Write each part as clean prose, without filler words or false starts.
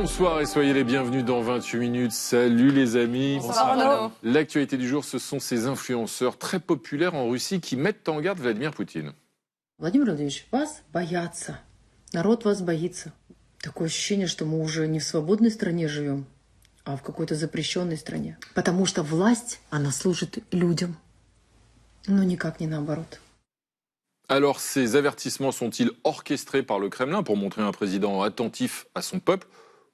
Bonsoir et soyez les bienvenus dans 28 minutes. Salut les amis. Bonsoir Arnaud. L'actualité du jour, ce sont ces influenceurs très populaires en Russie qui mettent en garde Vladimir Poutine. Владимир Владимирович, вас боятся. Народ вас боится. Такое ощущение, что мы уже не в свободной стране живем, а в какой-то запрещенной стране. Потому что власть, она служит людям, но никак не наоборот. Alors, ces avertissements sont-ils orchestrés par le Kremlin pour montrer un président attentif à son peuple,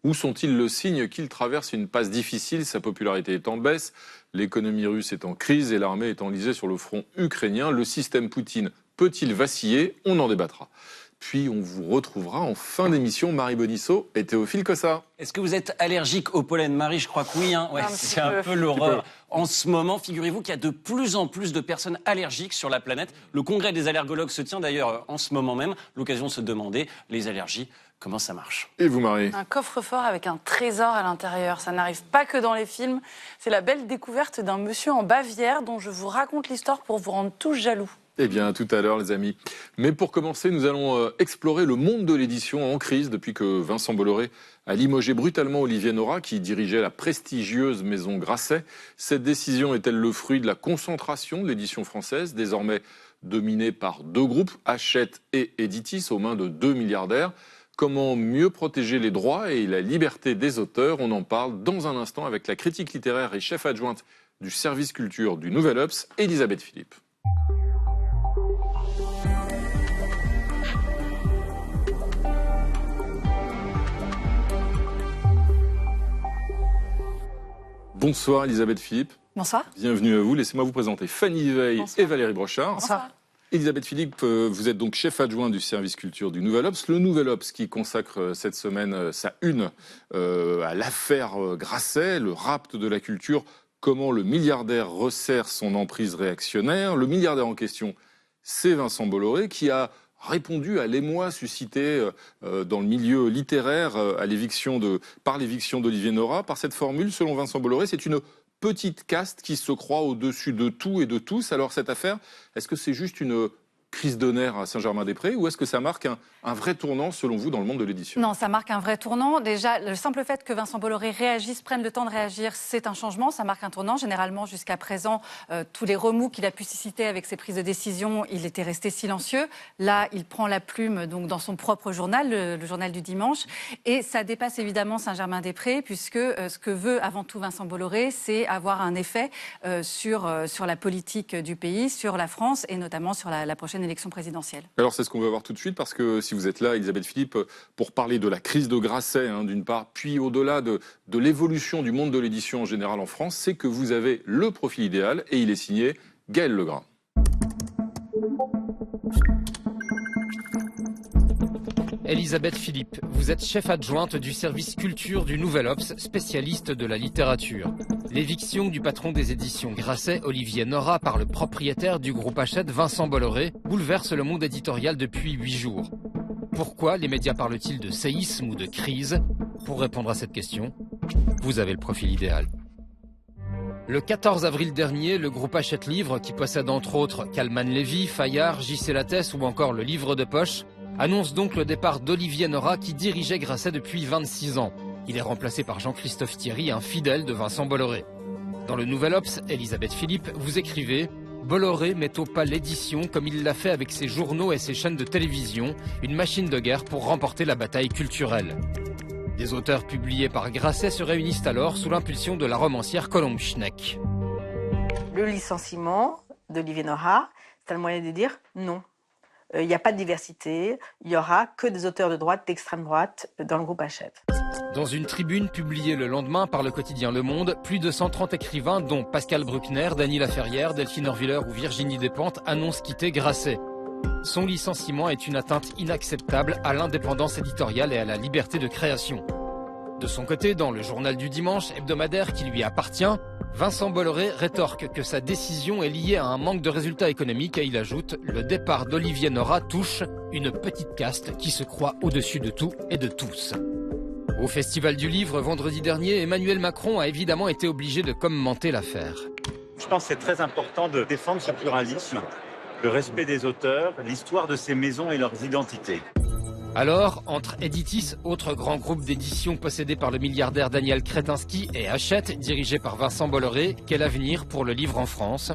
ou sont-ils le signe qu'il traverse une passe difficile? Sa popularité est en baisse, l'économie russe est en crise et l'armée est enlisée sur le front ukrainien. Le système Poutine peut-il vaciller? On en débattra. Puis on vous retrouvera en fin d'émission, Marie Bonisseau et Théophile Cossard. Est-ce que vous êtes allergique au pollen, Marie? Je crois que oui. Hein. Ouais, c'est un peu l'horreur. En ce moment, figurez-vous qu'il y a de plus en plus de personnes allergiques sur la planète. Le congrès des allergologues se tient d'ailleurs en ce moment même. L'occasion de se demander, les allergies, comment ça marche? Et vous, Marie? Un coffre-fort avec un trésor à l'intérieur. Ça n'arrive pas que dans les films. C'est la belle découverte d'un monsieur en Bavière dont je vous raconte l'histoire pour vous rendre tous jaloux. Eh bien, à tout à l'heure, les amis. Mais pour commencer, nous allons explorer le monde de l'édition en crise depuis que Vincent Bolloré a limogé brutalement Olivier Nora, qui dirigeait la prestigieuse maison Grasset. Cette décision est-elle le fruit de la concentration de l'édition française, désormais dominée par deux groupes, Hachette et Editis, aux mains de deux milliardaires? Comment mieux protéger les droits et la liberté des auteurs? On en parle dans un instant avec la critique littéraire et chef adjointe du service culture du Nouvel Obs, Elisabeth Philippe. Bonsoir Elisabeth Philippe. Bonsoir. Bienvenue à vous. Laissez-moi vous présenter Fanny Veil et Valérie Brochard. Bonsoir. Elisabeth Philippe, vous êtes donc chef adjoint du service culture du Nouvel Obs. Le Nouvel Obs qui consacre cette semaine sa une à l'affaire Grasset, le rapt de la culture, comment le milliardaire resserre son emprise réactionnaire. Le milliardaire en question, c'est Vincent Bolloré qui a répondu à l'émoi suscité dans le milieu littéraire par l'éviction d'Olivier Nora. Par cette formule, selon Vincent Bolloré, c'est une petite caste qui se croit au-dessus de tout et de tous. Alors cette affaire, est-ce que c'est juste une crise de nerfs à Saint-Germain-des-Prés ou est-ce que ça marque un vrai tournant, selon vous, dans le monde de l'édition? Non, ça marque un vrai tournant. Déjà, le simple fait que Vincent Bolloré réagisse, prenne le temps de réagir, c'est un changement, ça marque un tournant. Généralement, jusqu'à présent, tous les remous qu'il a pu susciter avec ses prises de décision, il était resté silencieux. Là, il prend la plume donc, dans son propre journal, le journal du dimanche. Et ça dépasse évidemment Saint-Germain-des-Prés, puisque ce que veut avant tout Vincent Bolloré, c'est avoir un effet sur la politique du pays, sur la France et notamment sur la prochaine élection présidentielle. Alors c'est ce qu'on va voir tout de suite parce que si vous êtes là, Elisabeth Philippe, pour parler de la crise de Grasset d'une part, puis au-delà de l'évolution du monde de l'édition en général en France, c'est que vous avez le profil idéal et il est signé Gaël Legras. Elisabeth Philippe, vous êtes chef adjointe du service culture du Nouvel Obs, spécialiste de la littérature. L'éviction du patron des éditions Grasset, Olivier Nora, par le propriétaire du groupe Hachette, Vincent Bolloré, bouleverse le monde éditorial depuis 8 jours. Pourquoi les médias parlent-ils de séisme ou de crise? Pour répondre à cette question, vous avez le profil idéal. Le 14 avril dernier, le groupe Hachette Livre, qui possède entre autres Calman Lévy, Fayard, J.C. Lattès ou encore le Livre de poche, annonce donc le départ d'Olivier Nora qui dirigeait Grasset depuis 26 ans. Il est remplacé par Jean-Christophe Thierry, un fidèle de Vincent Bolloré. Dans le Nouvel Obs, Elisabeth Philippe, vous écrivez « Bolloré met au pas l'édition comme il l'a fait avec ses journaux et ses chaînes de télévision, une machine de guerre pour remporter la bataille culturelle ». Des auteurs publiés par Grasset se réunissent alors sous l'impulsion de la romancière Colombe Schneck. Le licenciement d'Olivier Nora, c'est un moyen de dire non. Il n'y a pas de diversité, il n'y aura que des auteurs de droite, d'extrême droite dans le groupe Hachette. Dans une tribune publiée le lendemain par le quotidien Le Monde, plus de 130 écrivains, dont Pascal Bruckner, Dany Laferrière, Delphine Orviller ou Virginie Despentes, annoncent quitter Grasset. Son licenciement est une atteinte inacceptable à l'indépendance éditoriale et à la liberté de création. De son côté, dans le journal du dimanche, hebdomadaire qui lui appartient, Vincent Bolloré rétorque que sa décision est liée à un manque de résultats économiques et il ajoute « Le départ d'Olivier Nora touche une petite caste qui se croit au-dessus de tout et de tous ». Au Festival du Livre, vendredi dernier, Emmanuel Macron a évidemment été obligé de commenter l'affaire. Je pense que c'est très important de défendre ce pluralisme, le respect des auteurs, l'histoire de ces maisons et leurs identités. Alors, entre Editis, autre grand groupe d'édition possédé par le milliardaire Daniel Kretinsky, et Hachette, dirigé par Vincent Bolloré, quel avenir pour le livre en France ?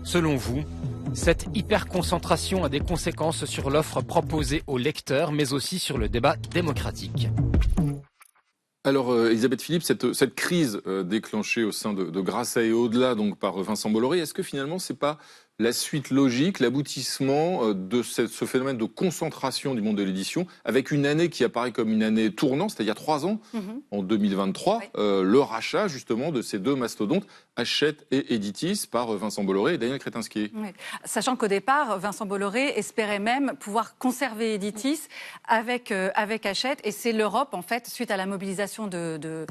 Selon vous, cette hyperconcentration a des conséquences sur l'offre proposée aux lecteurs, mais aussi sur le débat démocratique. Alors, Elisabeth Philippe, cette crise déclenchée au sein de Grasset et au-delà donc par Vincent Bolloré, est-ce que finalement c'est pas la suite logique, l'aboutissement de ce phénomène de concentration du monde de l'édition, avec une année qui apparaît comme une année tournante, c'est-à-dire 3 ans, en 2023, Oui. le rachat justement de ces deux mastodontes, Hachette et Editis, par Vincent Bolloré et Daniel Kretinsky. Oui. Sachant qu'au départ, Vincent Bolloré espérait même pouvoir conserver Editis avec Hachette, et c'est l'Europe, en fait, suite à la mobilisation de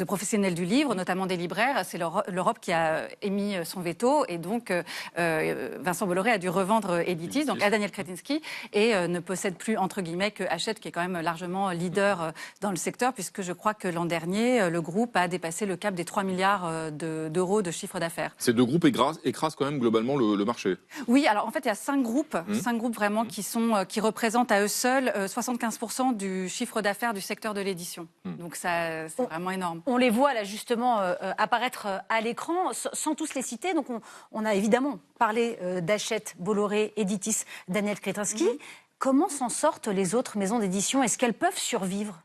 professionnels du livre, notamment des libraires, c'est l'Europe qui a émis son veto, et donc Vincent Bolloré a dû revendre Editis, donc à Daniel Kretinsky, et ne possède plus, entre guillemets, que Hachette, qui est quand même largement leader dans le secteur, puisque je crois que l'an dernier, le groupe a dépassé le cap des 3 milliards d'euros de chiffre d'affaires. Ces deux groupes écrasent quand même globalement le marché. Oui, alors en fait, il y a 5 groupes vraiment qui représentent à eux seuls 75% du chiffre d'affaires du secteur de l'édition. Donc ça, c'est vraiment énorme. On les voit là justement apparaître à l'écran, sans tous les citer. Donc on a évidemment parlé d'Hachette, Bolloré, Editis, Daniel Kretinsky. Comment s'en sortent les autres maisons d'édition ? Est-ce qu'elles peuvent survivre ?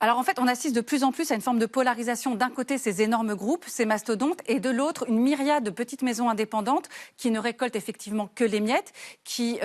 Alors en fait, on assiste de plus en plus à une forme de polarisation. D'un côté, ces énormes groupes, ces mastodontes, et de l'autre, une myriade de petites maisons indépendantes qui ne récoltent effectivement que les miettes, qui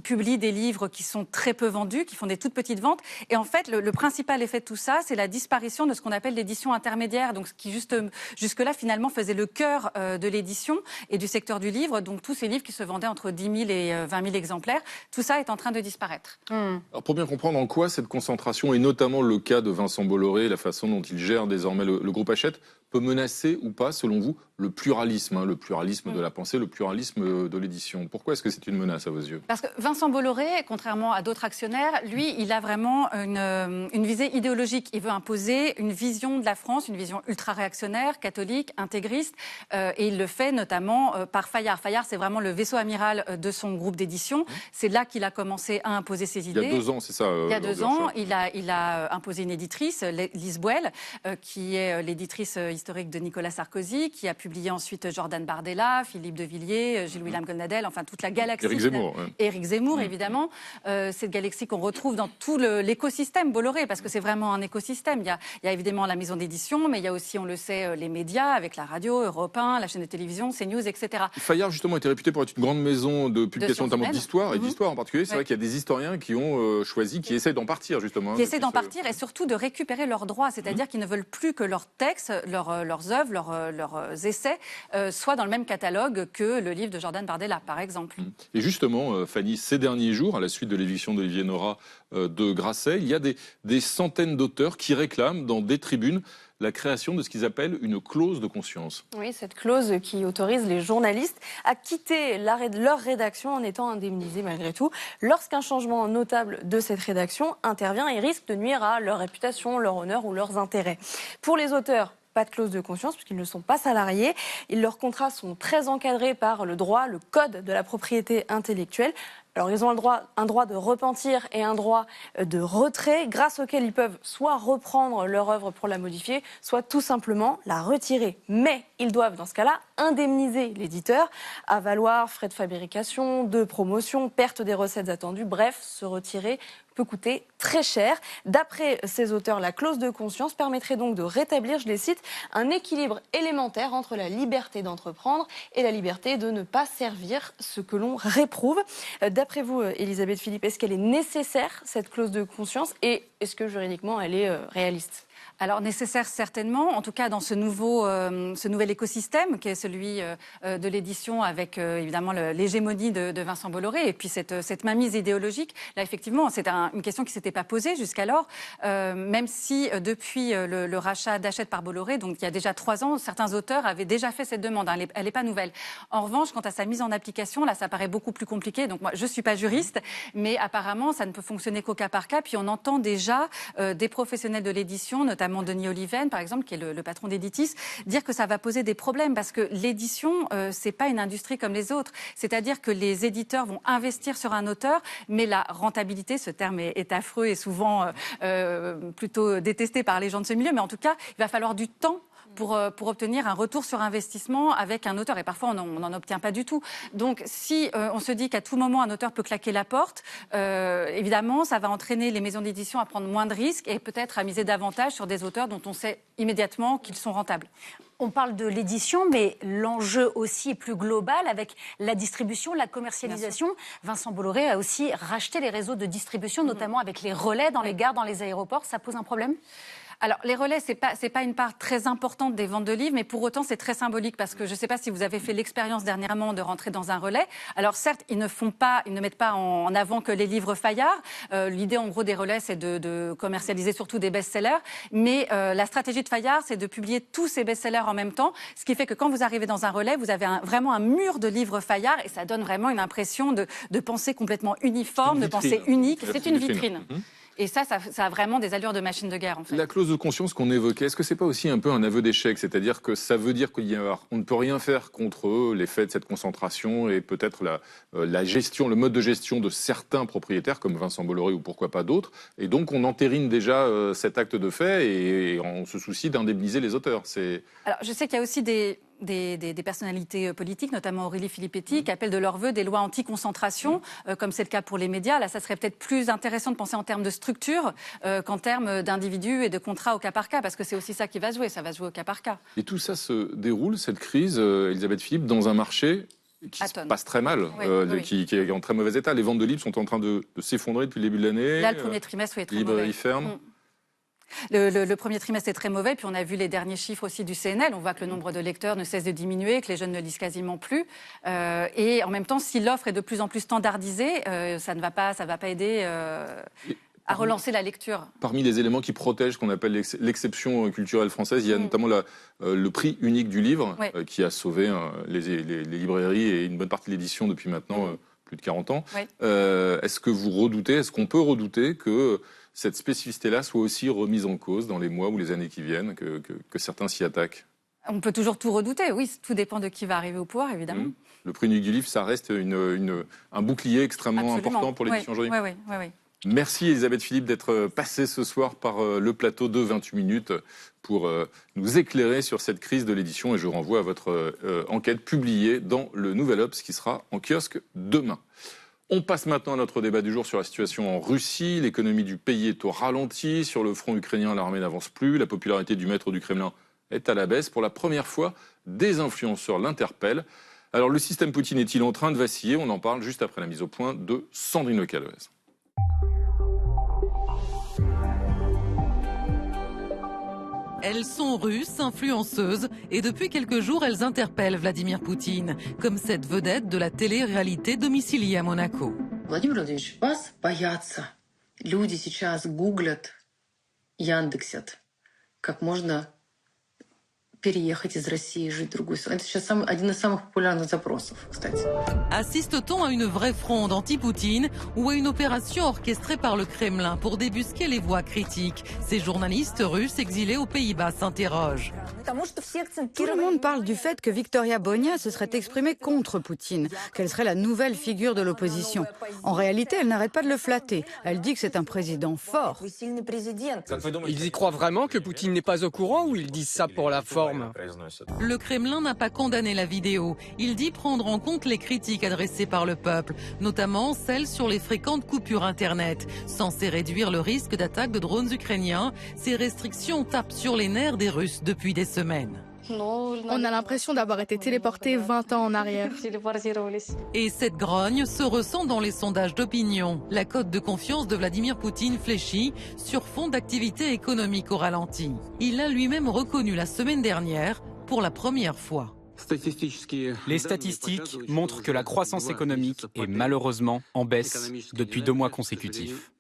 publient des livres qui sont très peu vendus, qui font des toutes petites ventes. Et en fait, le principal effet de tout ça, c'est la disparition de ce qu'on appelle l'édition intermédiaire, donc ce qui jusque-là finalement faisait le cœur de l'édition et du secteur du livre. Donc tous ces livres qui se vendaient entre 10 000 et 20 000 exemplaires, tout ça est en train de disparaître. Alors pour bien comprendre en quoi cette concentration, et notamment le cas de Vincent Bolloré, la façon dont il gère désormais le groupe Hachette, peut menacer ou pas, selon vous, le pluralisme de la pensée, le pluralisme de l'édition. Pourquoi est-ce que c'est une menace à vos yeux ? Parce que Vincent Bolloré, contrairement à d'autres actionnaires, lui, il a vraiment une visée idéologique. Il veut imposer une vision de la France, une vision ultra-réactionnaire, catholique, intégriste, et il le fait notamment par Fayard. Fayard, c'est vraiment le vaisseau amiral de son groupe d'édition. C'est là qu'il a commencé à imposer ses idées. Il y a 2 ans, c'est ça. Il y a 2 ans, il a imposé une éditrice, Lise Boel, qui est l'éditrice historique de Nicolas Sarkozy, qui a publié ensuite Jordan Bardella, Philippe de Villiers, Gilles-William Goldnadel, enfin toute la galaxie. Éric Zemmour. Éric Zemmour, évidemment. Cette galaxie qu'on retrouve dans tout l'écosystème Bolloré, parce que c'est vraiment un écosystème. Il y a évidemment la maison d'édition, mais il y a aussi, on le sait, les médias, avec la radio, Europe 1, la chaîne de télévision, CNews, etc. Fayard, justement, était réputé pour être une grande maison de publication, notamment d'histoire, et d'histoire en particulier. C'est vrai qu'il y a des historiens qui ont choisi, qui essaient d'en partir, justement. Qui essaient d'en partir, et surtout de récupérer leurs droits, c'est-à-dire qu'ils ne veulent plus que leurs textes, leurs œuvres, leurs essais soient dans le même catalogue que le livre de Jordan Bardella, par exemple. Et justement, Fanny, ces derniers jours, à la suite de l'éviction d'Olivier Nora de Grasset, il y a des centaines d'auteurs qui réclament dans des tribunes la création de ce qu'ils appellent une clause de conscience. Oui, cette clause qui autorise les journalistes à quitter leur rédaction en étant indemnisés malgré tout lorsqu'un changement notable de cette rédaction intervient et risque de nuire à leur réputation, leur honneur ou leurs intérêts. Pour les auteurs, pas de clause de conscience puisqu'ils ne sont pas salariés. Leurs contrats sont très encadrés par le droit, le code de la propriété intellectuelle. Alors ils ont un droit de repentir et un droit de retrait grâce auquel ils peuvent soit reprendre leur œuvre pour la modifier, soit tout simplement la retirer. Mais ils doivent dans ce cas-là indemniser l'éditeur, à valoir frais de fabrication, de promotion, perte des recettes attendues, bref, se retirer peut coûter très cher. D'après ces auteurs, la clause de conscience permettrait donc de rétablir, je les cite, un équilibre élémentaire entre la liberté d'entreprendre et la liberté de ne pas servir ce que l'on réprouve. D'après vous, Elisabeth Philippe, est-ce qu'elle est nécessaire, cette clause de conscience, et est-ce que juridiquement elle est réaliste ? Alors nécessaire certainement, en tout cas dans ce nouvel écosystème qui est celui de l'édition avec évidemment l'hégémonie de Vincent Bolloré et puis cette mainmise idéologique. Là effectivement c'est une question qui s'était pas posée jusqu'alors, même si depuis le rachat d'Hachette par Bolloré, donc il y a déjà 3 ans, certains auteurs avaient déjà fait cette demande. Elle est pas nouvelle. En revanche, quant à sa mise en application, là ça paraît beaucoup plus compliqué. Donc moi je suis pas juriste, mais apparemment ça ne peut fonctionner qu'au cas par cas. Puis on entend déjà des professionnels de l'édition, notamment Denis Oliven, par exemple, qui est le patron d'Editis, dire que ça va poser des problèmes parce que l'édition, c'est pas une industrie comme les autres. C'est-à-dire que les éditeurs vont investir sur un auteur, mais la rentabilité, ce terme est affreux et souvent plutôt détesté par les gens de ce milieu, mais en tout cas, il va falloir du temps pour obtenir un retour sur investissement avec un auteur. Et parfois, on n'en obtient pas du tout. Donc, si on se dit qu'à tout moment, un auteur peut claquer la porte, évidemment, ça va entraîner les maisons d'édition à prendre moins de risques et peut-être à miser davantage sur des auteurs dont on sait immédiatement qu'ils sont rentables. On parle de l'édition, mais l'enjeu aussi est plus global avec la distribution, la commercialisation. Vincent Bolloré a aussi racheté les réseaux de distribution, notamment avec les relais dans les gares, dans les aéroports. Ça pose un problème ? Alors, les relais, c'est pas une part très importante des ventes de livres, mais pour autant, c'est très symbolique parce que je ne sais pas si vous avez fait l'expérience dernièrement de rentrer dans un relais. Alors, certes, ils ne mettent pas en avant que les livres Fayard. L'idée, en gros, des relais, c'est de commercialiser surtout des best-sellers. Mais la stratégie de Fayard, c'est de publier tous ces best-sellers en même temps. Ce qui fait que quand vous arrivez dans un relais, vous avez vraiment un mur de livres Fayard et ça donne vraiment une impression de pensée complètement uniforme, de pensée unique. C'est une vitrine. Et ça a vraiment des allures de machine de guerre, en fait. La clause de conscience qu'on évoquait, est-ce que c'est pas aussi un peu un aveu d'échec? C'est-à-dire que ça veut dire qu'on ne peut rien faire contre l'effet de cette concentration et peut-être la gestion, le mode de gestion de certains propriétaires, comme Vincent Bolloré ou pourquoi pas d'autres. Et donc, on entérine déjà cet acte de fait et on se soucie d'indemniser les auteurs. Alors, je sais qu'il y a aussi des personnalités politiques, notamment Aurélie Filippetti, qui appellent de leur vœu des lois anti-concentration, comme c'est le cas pour les médias. Là, ça serait peut-être plus intéressant de penser en termes de structure qu'en termes d'individus et de contrats au cas par cas, parce que c'est aussi ça qui va se jouer, ça va se jouer au cas par cas. Et tout ça se déroule, cette crise, Elisabeth Philippe, dans un marché qui se passe très mal, qui est en très mauvais état. Les ventes de livres sont en train de s'effondrer depuis le début de l'année. Là, le premier trimestre, est très mauvais. Librairies fermes. Le premier trimestre est très mauvais, puis on a vu les derniers chiffres aussi du CNL. On voit que le nombre de lecteurs ne cesse de diminuer, que les jeunes ne lisent quasiment plus. Et en même temps, si l'offre est de plus en plus standardisée, ça va pas aider à relancer la lecture. Parmi les éléments qui protègent ce qu'on appelle l'exception culturelle française, il y a notamment le prix unique du livre, qui a sauvé les librairies et une bonne partie de l'édition depuis maintenant plus de 40 ans. Est-ce qu'on peut redouter que cette spécificité-là soit aussi remise en cause dans les mois ou les années qui viennent, que certains s'y attaquent? On peut toujours tout redouter, oui, tout dépend de qui va arriver au pouvoir, évidemment. Le prix unique du livre, ça reste un bouclier extrêmement important pour l'édition juridique. Oui. Merci Elisabeth Philippe d'être passée ce soir par le plateau de 28 minutes pour nous éclairer sur cette crise de l'édition, et je renvoie à votre enquête publiée dans le Nouvel Obs qui sera en kiosque demain. On passe maintenant à notre débat du jour sur la situation en Russie. L'économie du pays est au ralenti. Sur le front ukrainien, l'armée n'avance plus. La popularité du maître du Kremlin est à la baisse. Pour la première fois, des influenceurs l'interpellent. Alors, le système Poutine est-il en train de vaciller? On en parle juste après la mise au point de Sandrine Calvez. Elles sont russes, influenceuses, et depuis quelques jours, elles interpellent Vladimir Poutine, comme cette vedette de la télé-réalité domiciliée à Monaco. Владимир Владимирович, вас боятся. Люди сейчас гуглят, яндексят, как можно переехать из России и жить в другую страну. Это сейчас один из самых популярных запросов, кстати. Assiste-t-on à une vraie fronde anti-Poutine ou à une opération orchestrée par le Kremlin pour débusquer les voix critiques? Ces journalistes russes exilés aux Pays-Bas s'interrogent. Tout le monde parle du fait que Victoria Bonia se serait exprimée contre Poutine, qu'elle serait la nouvelle figure de l'opposition. En réalité, elle n'arrête pas de le flatter. Elle dit que c'est un président fort. Ils y croient vraiment que Poutine n'est pas au courant ou ils disent ça pour la forme? Le Kremlin n'a pas condamné la vidéo. Il dit prendre en compte les critiques adressées par le peuple, notamment celles sur les fréquentes coupures Internet. Censées réduire le risque d'attaque de drones ukrainiens, ces restrictions tapent sur les nerfs des Russes depuis des semaines. On a l'impression d'avoir été téléporté 20 ans en arrière. Et cette grogne se ressent dans les sondages d'opinion. La cote de confiance de Vladimir Poutine fléchit sur fond d'activité économique au ralenti. Il l'a lui-même reconnu la semaine dernière pour la première fois. Les statistiques montrent que la croissance économique est malheureusement en baisse depuis 2 mois consécutifs.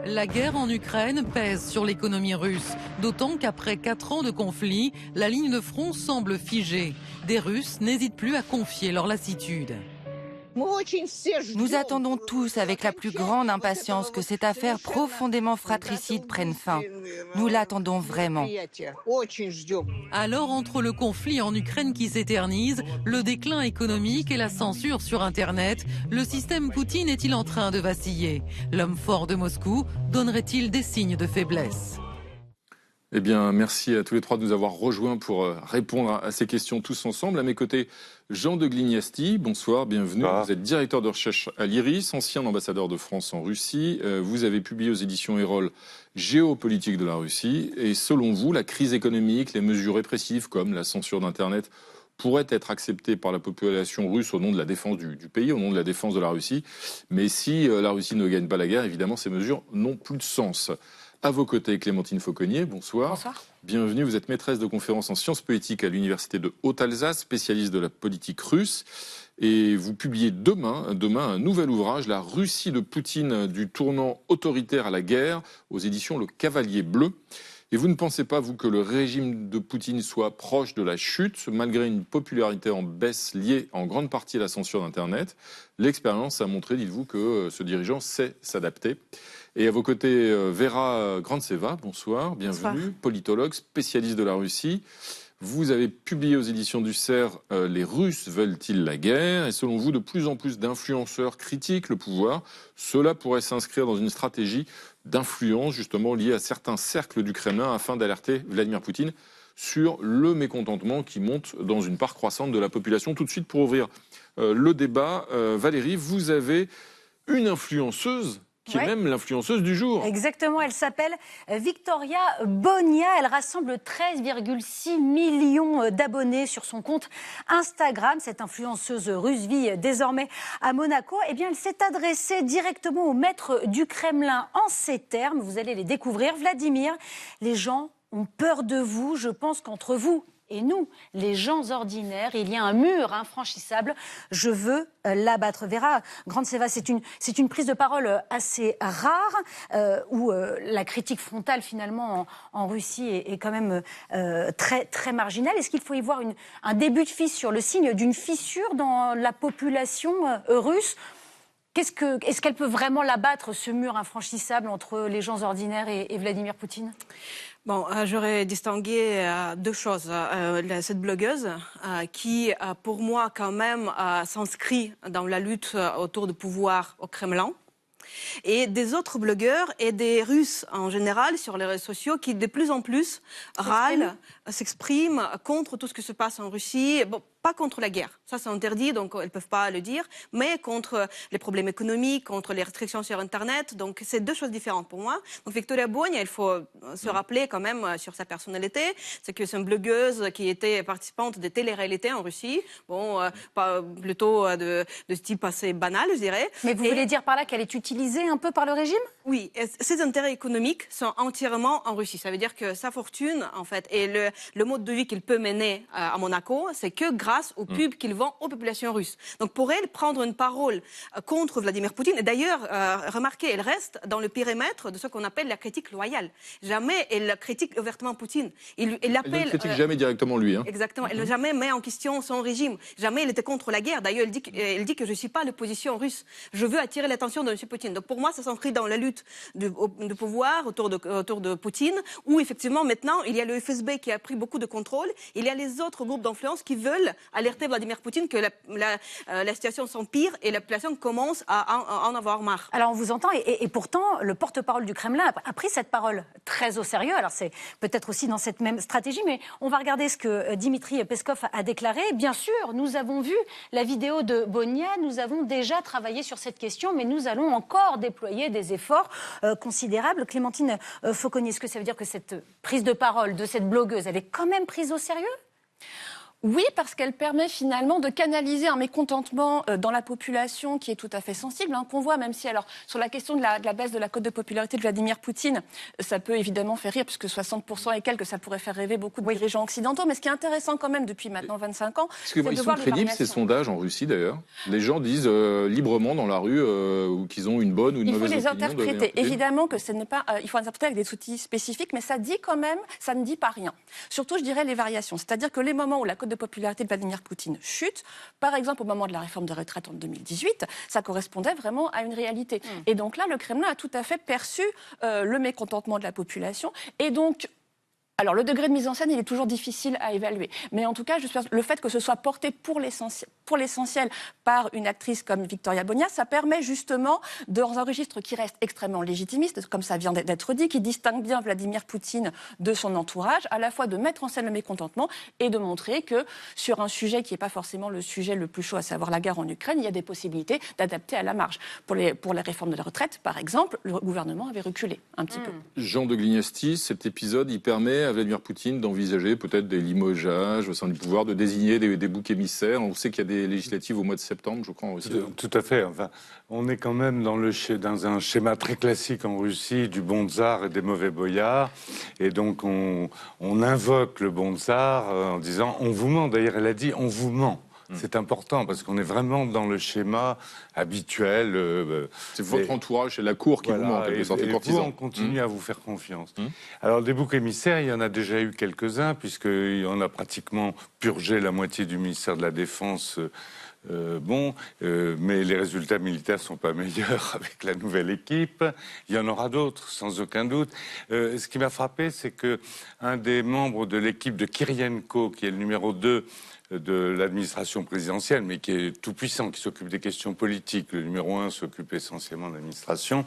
La guerre en Ukraine pèse sur l'économie russe, d'autant qu'après 4 ans de conflit, la ligne de front semble figée. Des Russes n'hésitent plus à confier leur lassitude. Nous attendons tous avec la plus grande impatience que cette affaire profondément fratricide prenne fin. Nous l'attendons vraiment. Alors, entre le conflit en Ukraine qui s'éternise, le déclin économique et la censure sur Internet, le système Poutine est-il en train de vaciller? L'homme fort de Moscou donnerait-il des signes de faiblesse? Eh bien, merci à tous les trois de nous avoir rejoints pour répondre à ces questions tous ensemble. À mes côtés, Jean de Glignasti, bonsoir, bienvenue. Vous êtes directeur de recherche à l'IRIS, ancien ambassadeur de France en Russie. Vous avez publié aux éditions Erol Géopolitique de la Russie. Et selon vous, la crise économique, les mesures répressives comme la censure d'Internet pourraient être acceptées par la population russe au nom de la défense du pays, au nom de la défense de la Russie. Mais si la Russie ne gagne pas la guerre, évidemment, ces mesures n'ont plus de sens. À vos côtés, Clémentine Fauconnier, bonsoir. Bonsoir. Bienvenue, vous êtes maîtresse de conférences en sciences politiques à l'Université de Haute-Alsace, spécialiste de la politique russe. Et vous publiez demain un nouvel ouvrage, La Russie de Poutine, du tournant autoritaire à la guerre, aux éditions Le Cavalier Bleu. Et vous ne pensez pas, vous, que le régime de Poutine soit proche de la chute, malgré une popularité en baisse liée en grande partie à la censure d'Internet. L'expérience a montré, dites-vous, que ce dirigeant sait s'adapter. Et à vos côtés, Vera Grantseva, bonsoir, bienvenue, bonsoir. Politologue, spécialiste de la Russie. Vous avez publié aux éditions du CERF « Les Russes veulent-ils la guerre ?» Et selon vous, de plus en plus d'influenceurs critiquent le pouvoir. Cela pourrait s'inscrire dans une stratégie d'influence, justement, liée à certains cercles du Kremlin, afin d'alerter Vladimir Poutine sur le mécontentement qui monte dans une part croissante de la population. Tout de suite, pour ouvrir le débat, Valérie, vous avez une influenceuse qui est même l'influenceuse du jour. Exactement, elle s'appelle Victoria Bonia. Elle rassemble 13,6 millions d'abonnés sur son compte Instagram. Cette influenceuse russe vit désormais à Monaco. Eh bien, elle s'est adressée directement au maître du Kremlin en ces termes. Vous allez les découvrir. Vladimir, les gens ont peur de vous. Je pense qu'entre vous et nous, les gens ordinaires, il y a un mur infranchissable. Je veux l'abattre. Vera Grantseva, c'est une prise de parole assez rare, où la critique frontale, finalement, en Russie est quand même très, très marginale. Est-ce qu'il faut y voir un début de fissure, le signe d'une fissure dans la population russe ? Est-ce qu'elle peut vraiment l'abattre, ce mur infranchissable entre les gens ordinaires et Vladimir Poutine ? Bon, j'aurais distingué deux choses. Cette blogueuse qui, pour moi, quand même, s'inscrit dans la lutte autour du pouvoir au Kremlin. Et des autres blogueurs et des Russes en général sur les réseaux sociaux qui de plus en plus râlent, s'expriment contre tout ce qui se passe en Russie. Bon, pas contre la guerre, ça c'est interdit, donc elles ne peuvent pas le dire, mais contre les problèmes économiques, contre les restrictions sur Internet, donc c'est deux choses différentes pour moi. Donc Victoria Bonia, il faut se rappeler quand même sur sa personnalité, c'est que c'est une blogueuse qui était participante de télé-réalité en Russie, bon, pas, plutôt de type assez banal, je dirais. Mais vous voulez dire par là qu'elle est utilisée un peu par le régime ? Oui, ses intérêts économiques sont entièrement en Russie, ça veut dire que sa fortune, en fait, et le mode de vie qu'il peut mener à Monaco, c'est que grâce aux pubs qu'il vend aux populations russes. Donc pour elle, prendre une parole contre Vladimir Poutine, et d'ailleurs, remarquez, elle reste dans le périmètre de ce qu'on appelle la critique loyale. Jamais elle critique ouvertement Poutine. Elle ne critique jamais directement lui. Hein. Exactement. Elle ne jamais met en question son régime. Jamais elle était contre la guerre. D'ailleurs, elle dit que je ne suis pas l'opposition russe. Je veux attirer l'attention de M. Poutine. Donc pour moi, ça s'inscrit dans la lutte de pouvoir autour de Poutine, où effectivement maintenant, il y a le FSB qui a pris beaucoup de contrôle. Il y a les autres groupes d'influence qui veulent alerter Vladimir Poutine que la situation s'empire et la population commence à en avoir marre. Alors on vous entend et pourtant le porte-parole du Kremlin a pris cette parole très au sérieux. Alors c'est peut-être aussi dans cette même stratégie, mais on va regarder ce que Dimitri Peskov a déclaré. Bien sûr, nous avons vu la vidéo de Bonia, nous avons déjà travaillé sur cette question, mais nous allons encore déployer des efforts considérables. Clémentine Fauconnier, est-ce que ça veut dire que cette prise de parole de cette blogueuse, elle est quand même prise au sérieux ? Oui, parce qu'elle permet finalement de canaliser un mécontentement dans la population qui est tout à fait sensible, qu'on voit, même si, alors, sur la question de la baisse de la cote de popularité de Vladimir Poutine, ça peut évidemment faire rire, puisque 60% et quelques, ça pourrait faire rêver beaucoup de dirigeants occidentaux. Mais ce qui est intéressant quand même depuis maintenant 25 ans, c'est de voir les variations. Ils sont crédibles, ces sondages en Russie d'ailleurs. Les gens disent librement dans la rue qu'ils ont une bonne ou une mauvaise opinion. Il faut les interpréter. Évidemment que ce n'est pas... il faut les interpréter avec des outils spécifiques, mais ça dit quand même, ça ne dit pas rien. Surtout, je dirais, les variations. C'est-à-dire que les moments où la cote de de popularité de Vladimir Poutine chute. Par exemple, au moment de la réforme des retraites en 2018, ça correspondait vraiment à une réalité. Et donc là, le Kremlin a tout à fait perçu le mécontentement de la population. Et donc, alors le degré de mise en scène, il est toujours difficile à évaluer. Mais en tout cas, le fait que ce soit porté pour l'essentiel par une actrice comme Victoria Bonia, ça permet justement dans un registre qui reste extrêmement légitimiste, comme ça vient d'être dit, qui distingue bien Vladimir Poutine de son entourage, à la fois de mettre en scène le mécontentement et de montrer que sur un sujet qui n'est pas forcément le sujet le plus chaud, à savoir la guerre en Ukraine, il y a des possibilités d'adapter à la marge. Pour la réforme de la retraite, par exemple, le gouvernement avait reculé un petit peu. Jean de Glignasti, cet épisode, il permet à Vladimir Poutine d'envisager peut-être des limogeages au sein du pouvoir, de désigner des boucs émissaires. On sait qu'il y a des législatives au mois de septembre, je crois aussi. Tout à fait. Enfin, on est quand même dans un schéma très classique en Russie du bon tsar et des mauvais boyards. Et donc on invoque le bon tsar en disant « on vous ment ». D'ailleurs, elle a dit « on vous ment ». C'est important parce qu'on est vraiment dans le schéma habituel. C'est votre entourage, c'est la cour qui vous ment, en quelque sorte, les courtisans. On continue à vous faire confiance. Alors, des boucs émissaires, il y en a déjà eu quelques-uns, puisqu'on a pratiquement purgé la moitié du ministère de la Défense. Mais les résultats militaires sont pas meilleurs avec la nouvelle équipe. Il y en aura d'autres, sans aucun doute. Ce qui m'a frappé, c'est que un des membres de l'équipe de Kirienko, qui est le numéro 2 de l'administration présidentielle, mais qui est tout puissant, qui s'occupe des questions politiques. Le numéro 1 s'occupe essentiellement de l'administration.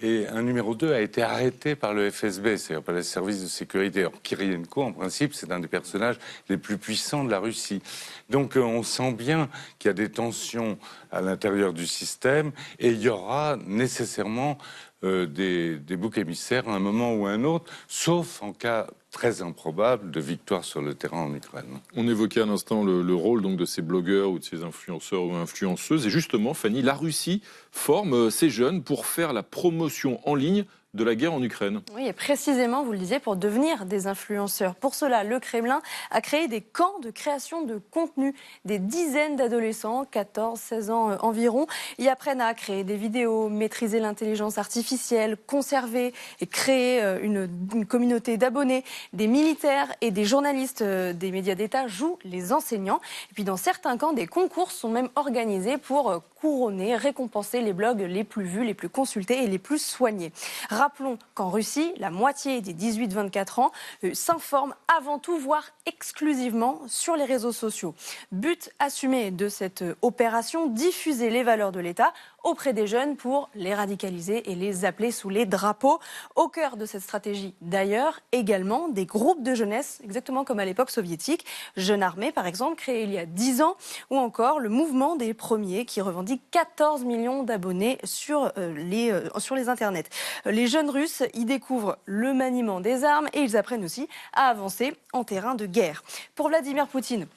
Et un numéro 2 a été arrêté par le FSB, c'est-à-dire par les services de sécurité. Alors, Kirienko, en principe, c'est un des personnages les plus puissants de la Russie. Donc, on sent bien qu'il y a des tensions à l'intérieur du système et il y aura nécessairement des boucs émissaires à un moment ou à un autre, sauf en cas très improbable de victoire sur le terrain en Ukraine. On évoquait à l'instant le rôle donc de ces blogueurs ou de ces influenceurs ou influenceuses. Et justement, Fanny, la Russie forme ces jeunes pour faire la promotion en ligne de la guerre en Ukraine. Oui, et précisément, vous le disiez, pour devenir des influenceurs. Pour cela, le Kremlin a créé des camps de création de contenu. Des dizaines d'adolescents, 14-16 ans environ, y apprennent à créer des vidéos, maîtriser l'intelligence artificielle, conserver et créer une communauté d'abonnés. Des militaires et des journalistes des médias d'État jouent les enseignants. Et puis dans certains camps, des concours sont même organisés pour couronner, récompenser les blogs les plus vus, les plus consultés et les plus soignés. Rappelons qu'en Russie, la moitié des 18-24 ans s'informent avant tout, voire exclusivement, sur les réseaux sociaux. But assumé de cette opération, diffuser les valeurs de l'État auprès des jeunes pour les radicaliser et les appeler sous les drapeaux. Au cœur de cette stratégie, d'ailleurs, également des groupes de jeunesse, exactement comme à l'époque soviétique. Jeunes Armée, par exemple, créé il y a 10 ans, ou encore le mouvement des premiers qui revendique 14 millions d'abonnés sur les internets. Les jeunes Russes y découvrent le maniement des armes et ils apprennent aussi à avancer en terrain de guerre. Pour Vladimir Poutine,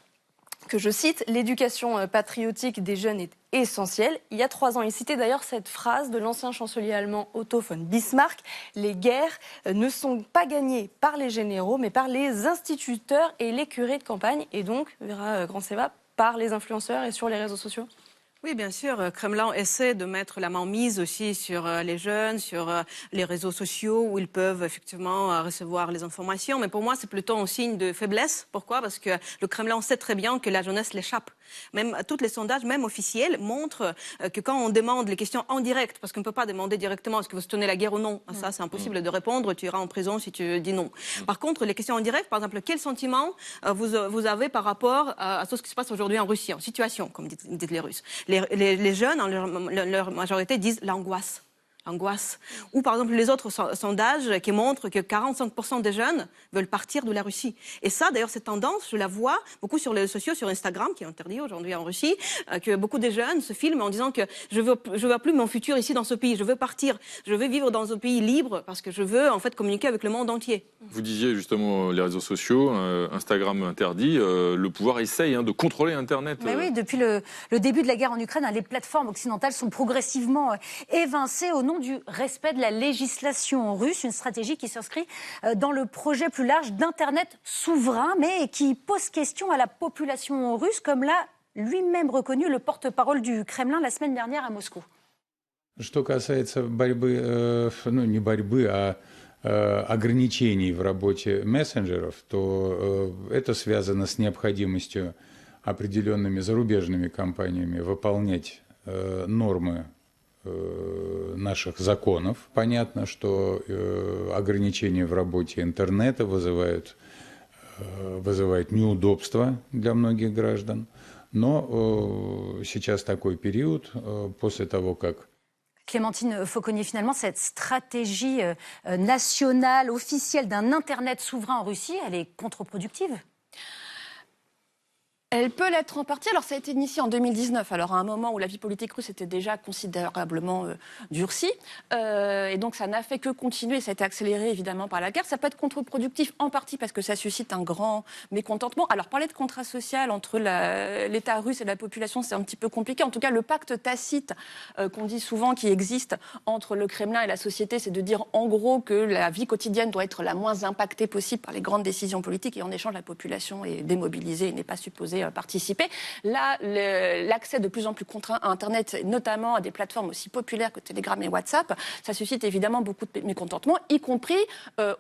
que je cite, l'éducation patriotique des jeunes est essentielle. Il y a 3 ans, il citait d'ailleurs cette phrase de l'ancien chancelier allemand Otto von Bismarck. Les guerres ne sont pas gagnées par les généraux, mais par les instituteurs et les curés de campagne. Et donc, verra Grand-Seva, par les influenceurs et sur les réseaux sociaux. Oui, bien sûr. Kremlin essaie de mettre la main mise aussi sur les jeunes, sur les réseaux sociaux où ils peuvent effectivement recevoir les informations. Mais pour moi, c'est plutôt un signe de faiblesse. Pourquoi ? Parce que le Kremlin sait très bien que la jeunesse l'échappe. Même tous les sondages, même officiels, montrent que quand on demande les questions en direct, parce qu'on ne peut pas demander directement est-ce que vous soutenez la guerre ou non, ça c'est impossible de répondre, tu iras en prison si tu dis non. Par contre, les questions en direct, par exemple, quel sentiment vous avez par rapport à tout ce qui se passe aujourd'hui en Russie, en situation, comme disent les Russes. Les jeunes, en leur majorité, disent l'angoisse. Ou par exemple les autres sondages qui montrent que 45% des jeunes veulent partir de la Russie. Et ça, d'ailleurs, cette tendance, je la vois beaucoup sur les réseaux sociaux, sur Instagram, qui est interdit aujourd'hui en Russie, que beaucoup de jeunes se filment en disant que je veux plus mon futur ici dans ce pays, je veux partir, je veux vivre dans un pays libre parce que je veux en fait communiquer avec le monde entier. Vous disiez justement les réseaux sociaux, Instagram interdit, le pouvoir essaye de contrôler Internet. Mais oui, depuis le début de la guerre en Ukraine, les plateformes occidentales sont progressivement évincées au nom du respect de la législation russe, une stratégie qui s'inscrit dans le projet plus large d'Internet souverain, mais qui pose question à la population russe, comme l'a lui-même reconnu le porte-parole du Kremlin la semaine dernière à Moscou. Что касается борьбы, не борьбы, а ограничений в работе мессенджеров, то это связано с необходимостью определенными зарубежными компаниями выполнять нормы наших законов. Понятно, что ограничения в работе интернета вызывают неудобства для многих граждан. Но сейчас такой период, после того, как Clémentine Fauconnier, finalement, cette stratégie nationale, officielle d'un Internet souverain en Russie, elle est contre-productive? Elle peut l'être en partie. Alors, ça a été initié en 2019, alors à un moment où la vie politique russe était déjà considérablement durcie. Et donc, ça n'a fait que continuer. Ça a été accéléré, évidemment, par la guerre. Ça peut être contre-productif, en partie parce que ça suscite un grand mécontentement. Alors, parler de contrat social entre l'État russe et la population, c'est un petit peu compliqué. En tout cas, le pacte tacite qu'on dit souvent qui existe entre le Kremlin et la société, c'est de dire, en gros, que la vie quotidienne doit être la moins impactée possible par les grandes décisions politiques. Et en échange, la population est démobilisée et n'est pas supposée participer. Là, l'accès de plus en plus contraint à Internet, notamment à des plateformes aussi populaires que Telegram et WhatsApp, ça suscite évidemment beaucoup de mécontentement, y compris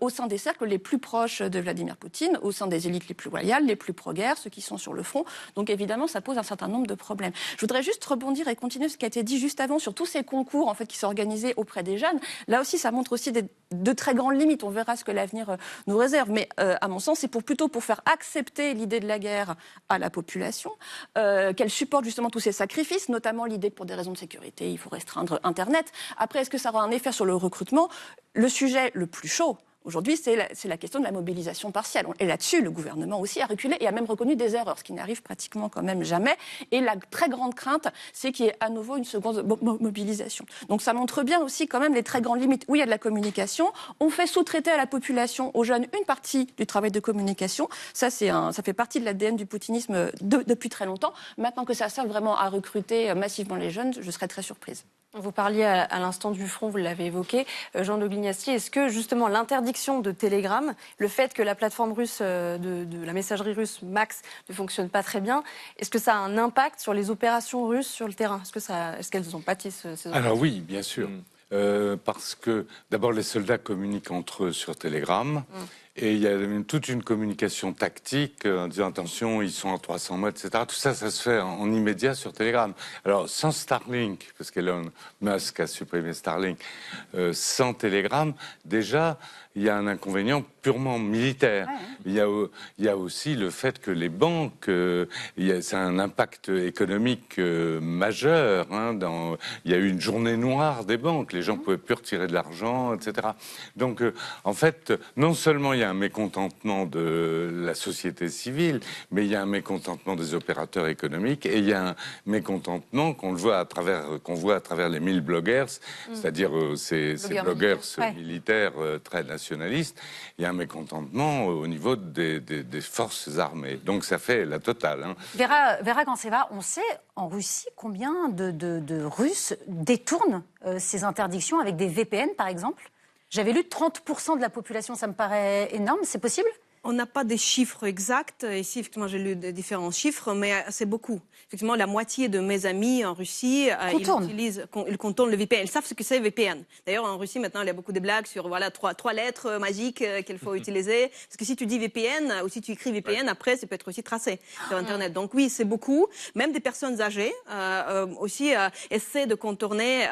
au sein des cercles les plus proches de Vladimir Poutine, au sein des élites les plus loyales, les plus pro-guerre, ceux qui sont sur le front. Donc évidemment, ça pose un certain nombre de problèmes. Je voudrais juste rebondir et continuer ce qui a été dit juste avant sur tous ces concours en fait, qui sont organisés auprès des jeunes. Là aussi, ça montre aussi de très grandes limites. On verra ce que l'avenir nous réserve. Mais à mon sens, c'est plutôt pour faire accepter l'idée de la guerre à la population, qu'elle supporte justement tous ces sacrifices, notamment l'idée que pour des raisons de sécurité, il faut restreindre Internet. Après, est-ce que ça aura un effet sur le recrutement? Le sujet le plus chaud aujourd'hui, c'est la question de la mobilisation partielle. Et là-dessus, le gouvernement aussi a reculé et a même reconnu des erreurs, ce qui n'arrive pratiquement quand même jamais. Et la très grande crainte, c'est qu'il y ait à nouveau une seconde mobilisation. Donc ça montre bien aussi quand même les très grandes limites. Oui, il y a de la communication. On fait sous-traiter à la population, aux jeunes, une partie du travail de communication. Ça fait partie de l'ADN du poutinisme depuis très longtemps. Maintenant que ça sert vraiment à recruter massivement les jeunes, je serais très surprise. Vous parliez à l'instant du front, vous l'avez évoqué. Jean de Glignassi, est-ce que justement l'interdiction de Telegram, le fait que la plateforme russe de la messagerie russe Max ne fonctionne pas très bien, est-ce que ça a un impact sur les opérations russes sur le terrain? Est-ce qu'elles ont pâti ces opérations? Alors oui, bien sûr. Parce que d'abord les soldats communiquent entre eux sur Telegram. Et il y a toute une communication tactique en disant attention, ils sont à 300 mètres, etc. Tout ça, ça se fait en immédiat sur Telegram. Alors sans Starlink, parce qu'Elon Musk a supprimé Starlink, sans Telegram, déjà, il y a un inconvénient purement militaire. Il y a aussi le fait que les banques, c'est un impact économique majeur. Il y a eu une journée noire des banques. Les gens ne pouvaient plus retirer de l'argent, etc. Donc, en fait, non seulement il y a un mécontentement de la société civile, mais il y a un mécontentement des opérateurs économiques et il y a un mécontentement qu'on voit à travers les 1000 bloggers, c'est-à-dire ces bloggers militaires très nationalistes. Il y a un mécontentement au niveau des forces armées. Donc ça fait la totale. Vera Ganseva, on sait en Russie combien de Russes détournent ces interdictions avec des VPN, par exemple? J'avais lu 30% de la population, ça me paraît énorme. C'est possible? On n'a pas des chiffres exacts. Ici, effectivement, j'ai lu différents chiffres, mais c'est beaucoup. Effectivement, la moitié de mes amis en Russie, ils contournent le VPN. Ils savent ce que c'est VPN. D'ailleurs, en Russie, maintenant, il y a beaucoup de blagues sur trois lettres magiques qu'il faut utiliser. Parce que si tu dis VPN, ou si tu écris VPN, après, ça peut être aussi tracé sur Internet. Donc oui, c'est beaucoup. Même des personnes âgées aussi essaient de contourner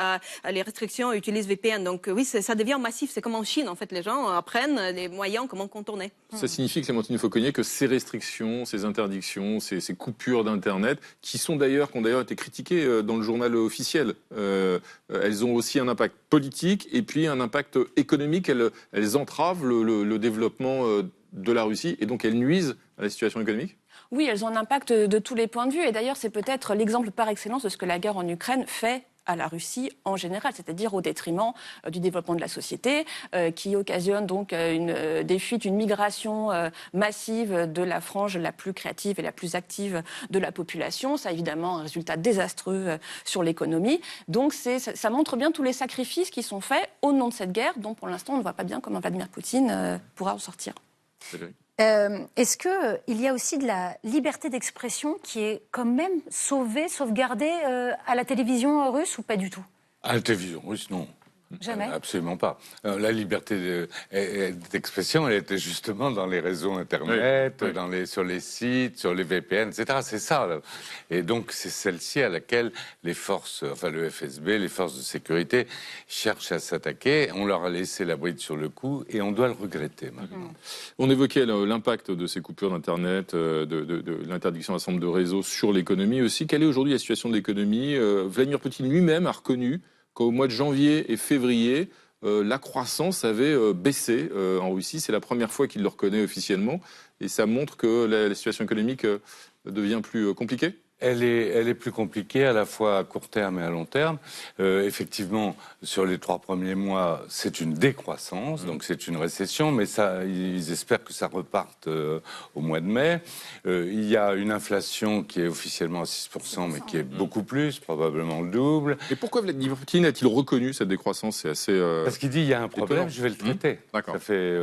les restrictions et utilisent VPN. Donc oui, ça devient massif. C'est comme en Chine, en fait. Les gens apprennent les moyens comment contourner. Ça signifie, Clémentine Fauconnier, que ces restrictions, ces interdictions, ces coupures d'Internet, qui ont d'ailleurs été critiquées dans le journal officiel, elles ont aussi un impact politique et puis un impact économique. Elles entravent le développement de la Russie et donc elles nuisent à la situation économique? Oui, elles ont un impact de tous les points de vue. Et d'ailleurs, c'est peut-être l'exemple par excellence de ce que la guerre en Ukraine fait à la Russie en général, c'est-à-dire au détriment du développement de la société, qui occasionne donc des fuites, une migration massive de la frange la plus créative et la plus active de la population. Ça a évidemment un résultat désastreux sur l'économie. Donc ça montre bien tous les sacrifices qui sont faits au nom de cette guerre, dont pour l'instant on ne voit pas bien comment Vladimir Poutine pourra en sortir. Est-ce qu'il y a aussi de la liberté d'expression qui est quand même sauvegardée à la télévision russe ou pas du tout? À la télévision russe, non. Jamais. Absolument pas. La liberté d'expression, elle était justement dans les réseaux Internet, sur les sites, sur les VPN, etc. C'est ça. Là. Et donc, c'est celle-ci à laquelle les forces, enfin le FSB, les forces de sécurité, cherchent à s'attaquer. On leur a laissé la bride sur le cou et on doit le regretter maintenant. On évoquait l'impact de ces coupures d'Internet, de l'interdiction d'un certain nombre de réseaux sur l'économie aussi. Quelle est aujourd'hui la situation de l'économie ? Vladimir Poutine lui-même a reconnu qu'au mois de janvier et février, la croissance avait baissé en Russie. C'est la première fois qu'il le reconnaît officiellement. Et ça montre que la situation économique devient plus compliquée ? Elle est plus compliquée à la fois à court terme et à long terme. Effectivement, sur les 3 premiers mois, c'est une décroissance, donc c'est une récession, mais ça, ils espèrent que ça reparte au mois de mai. Il y a une inflation qui est officiellement à 6%, mais qui est beaucoup plus, probablement le double. Et pourquoi Vladimir Poutine a-t-il reconnu cette décroissance ? C'est assez parce qu'il dit il y a un problème, je vais le traiter. D'accord. Ça fait,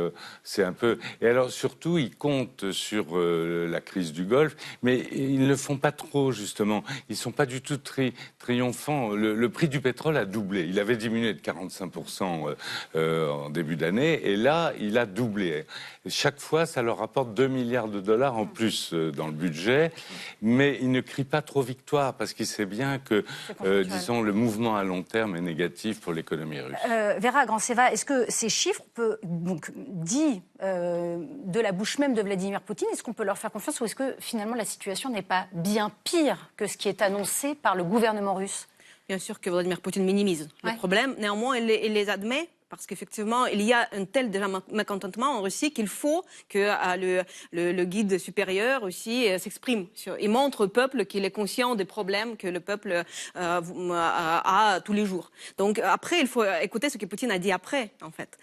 c'est un peu. Et alors surtout, il compte sur la crise du Golfe, mais ils ne le font pas trop. Justement, ils sont pas du tout triomphants. Le prix du pétrole a doublé. Il avait diminué de 45% en début d'année, et là, il a doublé. Et chaque fois, ça leur rapporte 2 milliards de dollars en plus dans le budget, mais il ne crie pas trop victoire parce qu'il sait bien que, disons, le mouvement à long terme est négatif pour l'économie russe. Vera Granceva, est-ce que ces chiffres, dits de la bouche même de Vladimir Poutine, est-ce qu'on peut leur faire confiance ou est-ce que finalement la situation n'est pas bien pire que ce qui est annoncé par le gouvernement russe ? Bien sûr que Vladimir Poutine minimise le problème. Néanmoins, il les admet. Parce qu'effectivement, il y a un tel déjà mécontentement en Russie qu'il faut que le guide supérieur aussi s'exprime et montre au peuple qu'il est conscient des problèmes que le peuple a tous les jours. Donc après, il faut écouter ce que Poutine a dit après, en fait.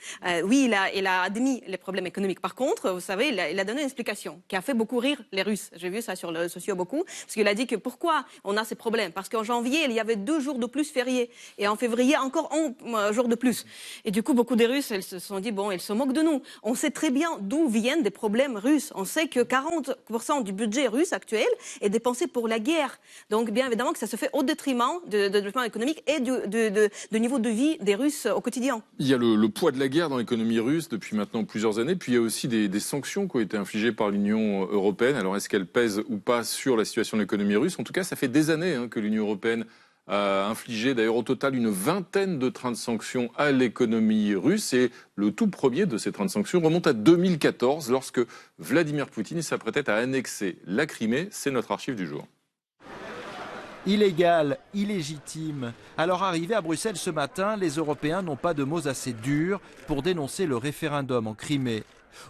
Oui, il a admis les problèmes économiques. Par contre, vous savez, il a donné une explication qui a fait beaucoup rire les Russes. J'ai vu ça sur les réseaux sociaux beaucoup. Parce qu'il a dit que pourquoi on a ces problèmes ? Parce qu'en janvier, il y avait 2 jours de plus fériés. Et en février, encore 1 jour de plus. Et du coup, beaucoup des Russes, ils se sont dit, bon, ils se moquent de nous. On sait très bien d'où viennent des problèmes russes. On sait que 40% du budget russe actuel est dépensé pour la guerre. Donc, bien évidemment que ça se fait au détriment du développement économique et du niveau de vie des Russes au quotidien. Il y a le poids de la guerre dans l'économie russe depuis maintenant plusieurs années. Puis il y a aussi des sanctions qui ont été infligées par l'Union européenne. Alors, est-ce qu'elles pèsent ou pas sur la situation de l'économie russe ? En tout cas, ça fait des années que l'Union européenne a infligé d'ailleurs au total une 20aine de trains de sanctions à l'économie russe. Et le tout premier de ces trains de sanctions remonte à 2014, lorsque Vladimir Poutine s'apprêtait à annexer la Crimée. C'est notre archive du jour. Illégal, illégitime. Alors arrivés à Bruxelles ce matin, les Européens n'ont pas de mots assez durs pour dénoncer le référendum en Crimée.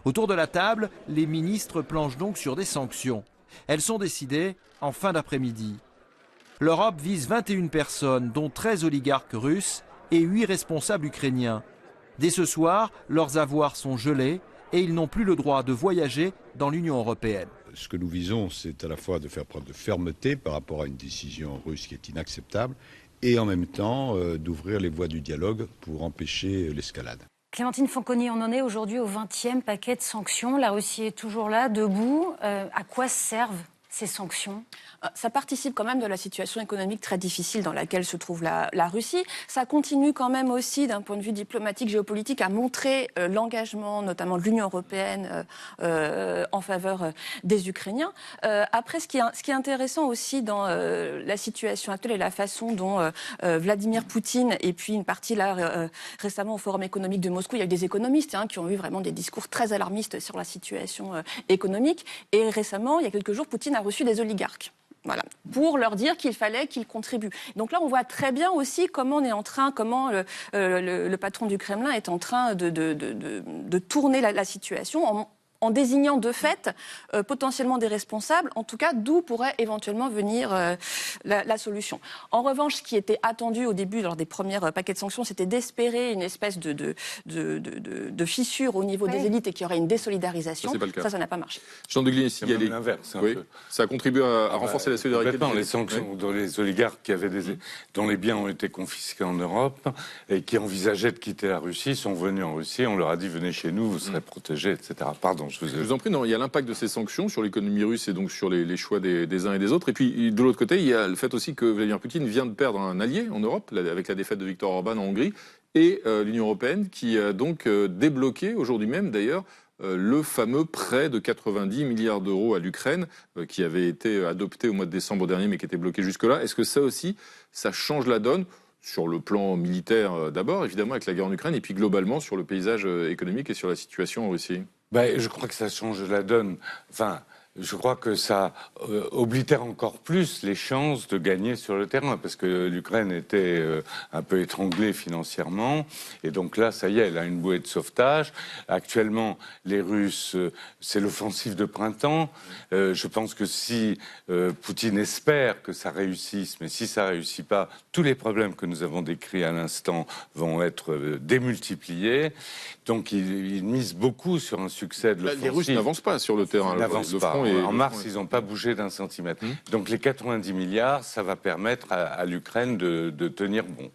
Autour de la table, les ministres planchent donc sur des sanctions. Elles sont décidées en fin d'après-midi. L'Europe vise 21 personnes, dont 13 oligarques russes et 8 responsables ukrainiens. Dès ce soir, leurs avoirs sont gelés et ils n'ont plus le droit de voyager dans l'Union européenne. Ce que nous visons, c'est à la fois de faire preuve de fermeté par rapport à une décision russe qui est inacceptable et en même temps d'ouvrir les voies du dialogue pour empêcher l'escalade. Clémentine Fanconi, on en est aujourd'hui au 20e paquet de sanctions. La Russie est toujours là, debout. À quoi servent ces sanctions ? Ça participe quand même de la situation économique très difficile dans laquelle se trouve la Russie. Ça continue quand même aussi, d'un point de vue diplomatique, géopolitique, à montrer l'engagement, notamment de l'Union européenne, en faveur des Ukrainiens. Après, ce qui est intéressant aussi dans la situation actuelle et la façon dont Vladimir Poutine, et puis une partie là récemment au Forum économique de Moscou, il y a eu des économistes qui ont eu vraiment des discours très alarmistes sur la situation économique. Et récemment, il y a quelques jours, Poutine a reçu des oligarques. Voilà, pour leur dire qu'il fallait qu'ils contribuent. Donc là, on voit très bien aussi comment le patron du Kremlin est en train de tourner la situation en désignant de fait potentiellement des responsables, en tout cas d'où pourrait éventuellement venir la solution. En revanche, ce qui était attendu au début lors des premiers paquets de sanctions, c'était d'espérer une espèce de fissure au niveau des élites et qu'il y aurait une désolidarisation. Ça n'a pas marché. Jean de Glier, c'est même l'inverse. Oui. Ça a contribué à renforcer la solidarité. Les sanctions dont les oligarques dont les biens ont été confisqués en Europe et qui envisageaient de quitter la Russie sont venus en Russie. On leur a dit venez chez nous, vous serez protégés, etc. Pardon. Je vous en prie, non, il y a l'impact de ces sanctions sur l'économie russe et donc sur les choix des uns et des autres. Et puis, de l'autre côté, il y a le fait aussi que Vladimir Poutine vient de perdre un allié en Europe, avec la défaite de Viktor Orban en Hongrie, et l'Union européenne qui a donc débloqué, aujourd'hui même d'ailleurs, le fameux prêt de 90 milliards d'euros à l'Ukraine, qui avait été adopté au mois de décembre dernier, mais qui était bloqué jusque-là. Est-ce que ça aussi, ça change la donne sur le plan militaire d'abord, évidemment, avec la guerre en Ukraine, et puis globalement sur le paysage économique et sur la situation en Russie? Je crois que ça change la donne. Enfin, je crois que ça oblitère encore plus les chances de gagner sur le terrain, parce que l'Ukraine était un peu étranglée financièrement, et donc là, ça y est, elle a une bouée de sauvetage. Actuellement, les Russes, c'est l'offensive de printemps. Je pense que si Poutine espère que ça réussisse, mais si ça réussit pas, tous les problèmes que nous avons décrits à l'instant vont être démultipliés. Donc, il mise beaucoup sur un succès de l'offensive. Les Russes n'avancent pas sur le terrain. N'avancent pas. En mars, ils n'ont pas bougé d'un centimètre. Donc les 90 milliards, ça va permettre à l'Ukraine de tenir bon.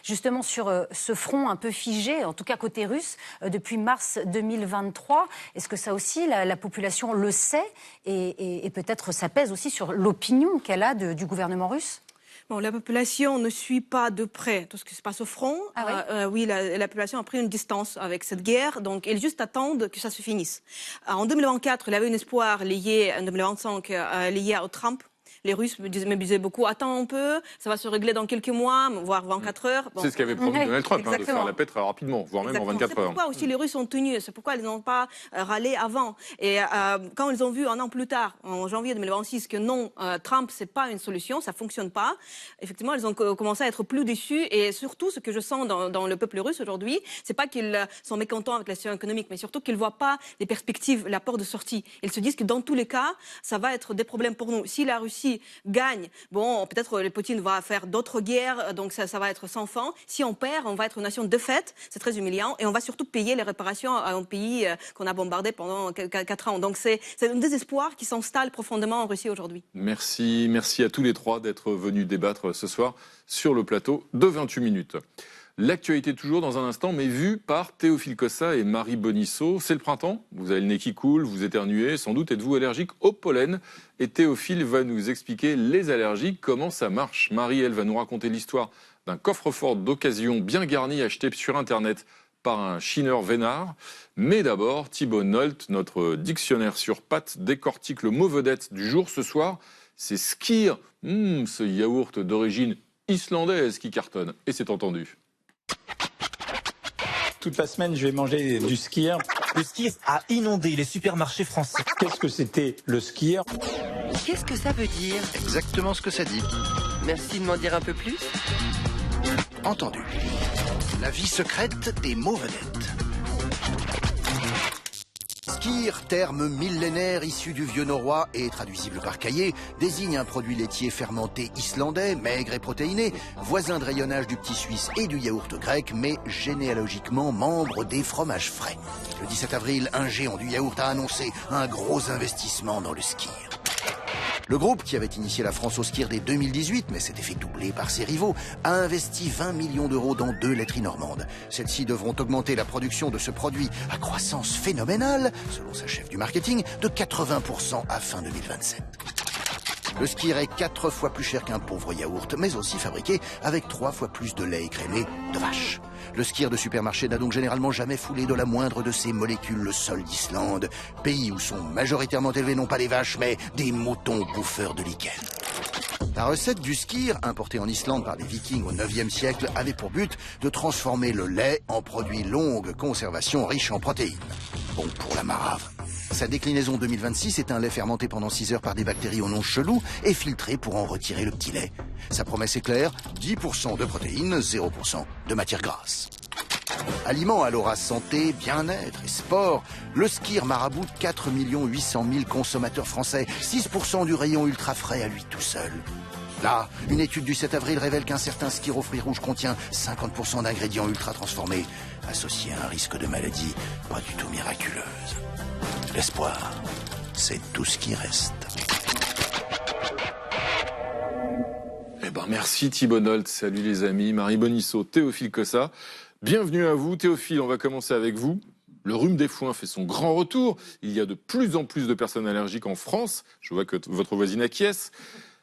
Justement, sur ce front un peu figé, en tout cas côté russe, depuis mars 2023, est-ce que ça aussi, la population le sait et peut-être ça pèse aussi sur l'opinion qu'elle a du gouvernement russe? Bon, la population ne suit pas de près tout ce qui se passe au front. Oui, la population a pris une distance avec cette guerre, donc ils juste attendent que ça se finisse. En 2024, il y avait un espoir lié, en 2025, lié au Trump. Les Russes me disaient beaucoup, attends un peu, ça va se régler dans quelques mois, voire 24 heures. Bon. C'est ce qu'avait promis Donald Trump, de faire la paix très rapidement, voire même en 24 heures. C'est pourquoi aussi les Russes ont tenu, c'est pourquoi ils n'ont pas râlé avant. Et quand ils ont vu un an plus tard, en janvier 2026, que non, Trump, c'est pas une solution, ça fonctionne pas, effectivement, ils ont commencé à être plus déçus. Et surtout, ce que je sens dans le peuple russe aujourd'hui, c'est pas qu'ils sont mécontents avec la situation économique, mais surtout qu'ils voient pas les perspectives, la porte de sortie. Ils se disent que dans tous les cas, ça va être des problèmes pour nous. Si la Russie gagne, bon, peut-être Poutine va faire d'autres guerres, donc ça va être sans fin. Si on perd, on va être une nation de fait, c'est très humiliant, et on va surtout payer les réparations à un pays qu'on a bombardé pendant 4 ans. Donc c'est un désespoir qui s'installe profondément en Russie aujourd'hui. Merci à tous les trois d'être venus débattre ce soir sur le plateau de 28 minutes. L'actualité toujours dans un instant, mais vue par Théophile Cossa et Marie Bonisseau. C'est le printemps, vous avez le nez qui coule, vous éternuez, sans doute êtes-vous allergique au pollen. Et Théophile va nous expliquer les allergies, comment ça marche. Marie, elle, va nous raconter l'histoire d'un coffre-fort d'occasion bien garni acheté sur Internet par un chineur vénard. Mais d'abord, Thibaut Nolte, notre dictionnaire sur pattes, décortique le mot vedette du jour ce soir. C'est skyr, ce yaourt d'origine islandaise qui cartonne. Et c'est entendu. Toute la semaine, je vais manger du skyr. Le skyr a inondé les supermarchés français. Qu'est-ce que c'était le skyr? Qu'est-ce que ça veut dire? Exactement ce que ça dit. Merci de m'en dire un peu plus. Entendu. La vie secrète des mots vedettes. Skyr, terme millénaire issu du vieux norrois et traduisible par caillé, désigne un produit laitier fermenté islandais, maigre et protéiné, voisin de rayonnage du petit suisse et du yaourt grec, mais généalogiquement membre des fromages frais. Le 17 avril, un géant du yaourt a annoncé un gros investissement dans le skyr. Le groupe, qui avait initié la France au skyr dès 2018, mais s'était fait doubler par ses rivaux, a investi 20 millions d'euros dans 2 laiteries normandes. Celles-ci devront augmenter la production de ce produit à croissance phénoménale, selon sa chef du marketing, de 80% à fin 2027. Le skyr est 4 fois plus cher qu'un pauvre yaourt, mais aussi fabriqué avec 3 fois plus de lait écrémé de vache. Le skyr de supermarché n'a donc généralement jamais foulé de la moindre de ses molécules le sol d'Islande, pays où sont majoritairement élevés non pas des vaches, mais des moutons bouffeurs de lichen. La recette du skyr, importée en Islande par les Vikings au 9e siècle, avait pour but de transformer le lait en produit longue conservation riche en protéines. Bon pour la marave. Sa déclinaison 2026 est un lait fermenté pendant 6 heures par des bactéries au nom chelou et filtré pour en retirer le petit lait. Sa promesse est claire, 10% de protéines, 0% de matière grasse. Aliment à l'aura santé, bien-être et sport, le skyr maraboute 4 800 000 consommateurs français, 6% du rayon ultra frais à lui tout seul. Là, une étude du 7 avril révèle qu'un certain skyr aux fruits rouges contient 50% d'ingrédients ultra transformés, associés à un risque de maladie pas du tout miraculeuse. L'espoir, c'est tout ce qui reste. Eh ben, merci Thibaut Nolte, salut les amis, Marie Bonisseau, Théophile Cossa. Bienvenue à vous. Théophile, on va commencer avec vous. Le rhume des foins fait son grand retour. Il y a de plus en plus de personnes allergiques en France. Je vois que votre voisine acquiesce.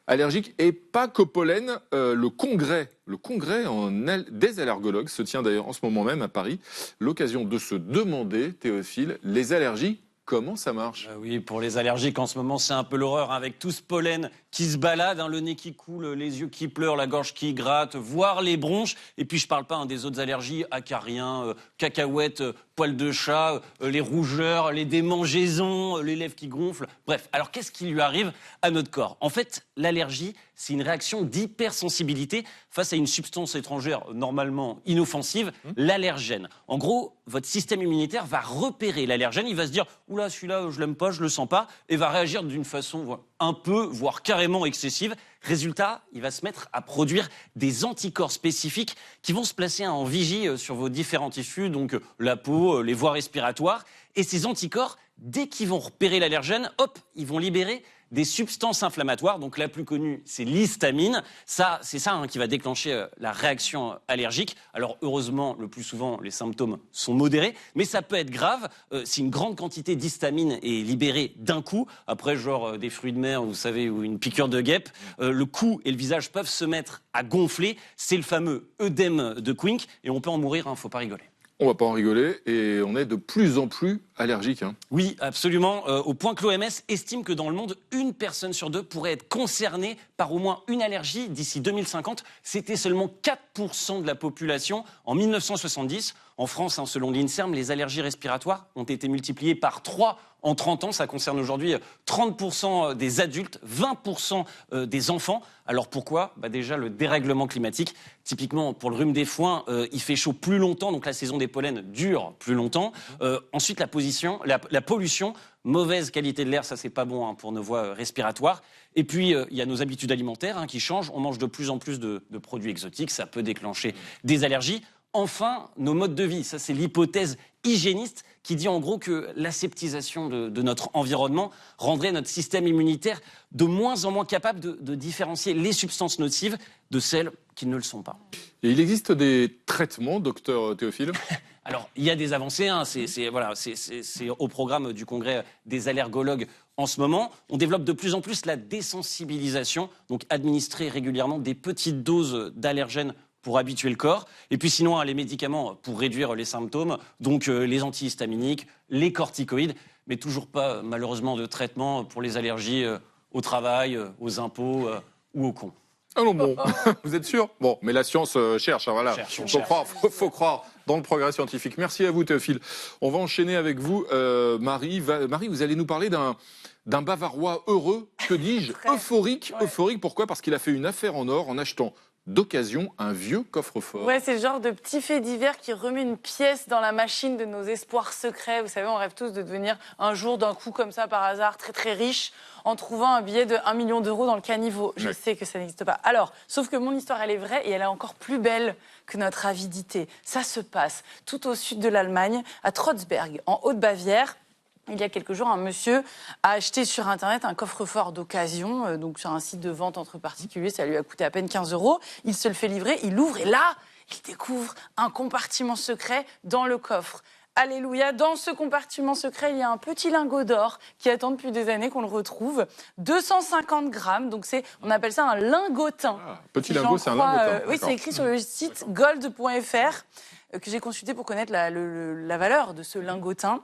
Allergique et pas qu'au pollen. Le congrès des allergologues se tient d'ailleurs en ce moment même à Paris. L'occasion de se demander, Théophile, les allergies, comment ça marche? Oui, pour les allergiques, en ce moment, c'est un peu l'horreur, hein, avec tout ce pollen qui se balade, hein, le nez qui coule, les yeux qui pleurent, la gorge qui gratte, voire les bronches. Et puis, je parle pas des autres allergies, acariens, cacahuètes, poils de chat, les rougeurs, les démangeaisons, les lèvres qui gonflent. Bref, alors qu'est-ce qui lui arrive à notre corps? En fait, l'allergie, c'est une réaction d'hypersensibilité face à une substance étrangère normalement inoffensive, l'allergène. En gros, votre système immunitaire va repérer l'allergène, il va se dire « Oula, celui-là, je l'aime pas, je le sens pas », et va réagir d'une façon un peu, voire carrément excessive. Résultat, il va se mettre à produire des anticorps spécifiques qui vont se placer en vigie sur vos différents tissus, donc la peau, les voies respiratoires. Et ces anticorps, dès qu'ils vont repérer l'allergène, hop, ils vont libérer des substances inflammatoires. Donc la plus connue, c'est l'histamine. C'est ça qui va déclencher la réaction allergique. Alors heureusement, le plus souvent, les symptômes sont modérés, mais ça peut être grave si une grande quantité d'histamine est libérée d'un coup. Après, genre des fruits de mer, vous savez, ou une piqûre de guêpe, le cou et le visage peuvent se mettre à gonfler. C'est le fameux œdème de Quincke et on peut en mourir, faut pas rigoler. On va pas en rigoler et on est de plus en plus allergique. Oui, absolument. Au point que l'OMS estime que dans le monde, une personne sur deux pourrait être concernée par au moins une allergie d'ici 2050. C'était seulement 4% de la population en 1970. En France, selon l'INSERM, les allergies respiratoires ont été multipliées par 3 en 30 ans. Ça concerne aujourd'hui 30% des adultes, 20% des enfants. Alors pourquoi ? Déjà, le dérèglement climatique. Typiquement, pour le rhume des foins, il fait chaud plus longtemps, donc la saison des pollens dure plus longtemps. Ensuite, la pollution, mauvaise qualité de l'air, ça c'est pas bon pour nos voies respiratoires. Et puis, il y a nos habitudes alimentaires qui changent. On mange de plus en plus de produits exotiques, ça peut déclencher des allergies. Enfin, nos modes de vie, ça c'est l'hypothèse hygiéniste qui dit en gros que l'aseptisation de notre environnement rendrait notre système immunitaire de moins en moins capable de différencier les substances nocives de celles qui ne le sont pas. Et il existe des traitements, docteur Théophile? Alors, il y a des avancées, c'est au programme du congrès des allergologues en ce moment. On développe de plus en plus la désensibilisation, donc administrer régulièrement des petites doses d'allergènes pour habituer le corps. Et puis sinon, les médicaments pour réduire les symptômes, donc les antihistaminiques, les corticoïdes, mais toujours pas, malheureusement, de traitement pour les allergies au travail, aux impôts ou aux cons. Ah non, bon, vous êtes sûr? Bon, mais la science cherche, voilà. Faut croire dans le progrès scientifique. Merci à vous, Théophile. On va enchaîner avec vous, Marie. Marie, vous allez nous parler d'un Bavarois heureux, que dis-je, euphorique. Ouais. Euphorique, pourquoi? Parce qu'il a fait une affaire en or en achetant d'occasion un vieux coffre-fort. Ouais, c'est le genre de petit fait divers qui remet une pièce dans la machine de nos espoirs secrets. Vous savez, on rêve tous de devenir un jour d'un coup comme ça par hasard très très riche en trouvant un billet de 1 million d'euros dans le caniveau. Je sais que ça n'existe pas. Alors, sauf que mon histoire, elle est vraie et elle est encore plus belle que notre avidité. Ça se passe tout au sud de l'Allemagne, à Trotzberg, en Haute-Bavière. Il y a quelques jours, un monsieur a acheté sur Internet un coffre-fort d'occasion, donc sur un site de vente entre particuliers, ça lui a coûté à peine 15 €. Il se le fait livrer, il l'ouvre et là, il découvre un compartiment secret dans le coffre. Alléluia, dans ce compartiment secret, il y a un petit lingot d'or qui attend depuis des années qu'on le retrouve. 250 grammes, donc on appelle ça un lingotin. Petit lingot, c'est un lingotin. Oui, c'est écrit sur le site gold.fr que j'ai consulté pour connaître la valeur de ce lingotin.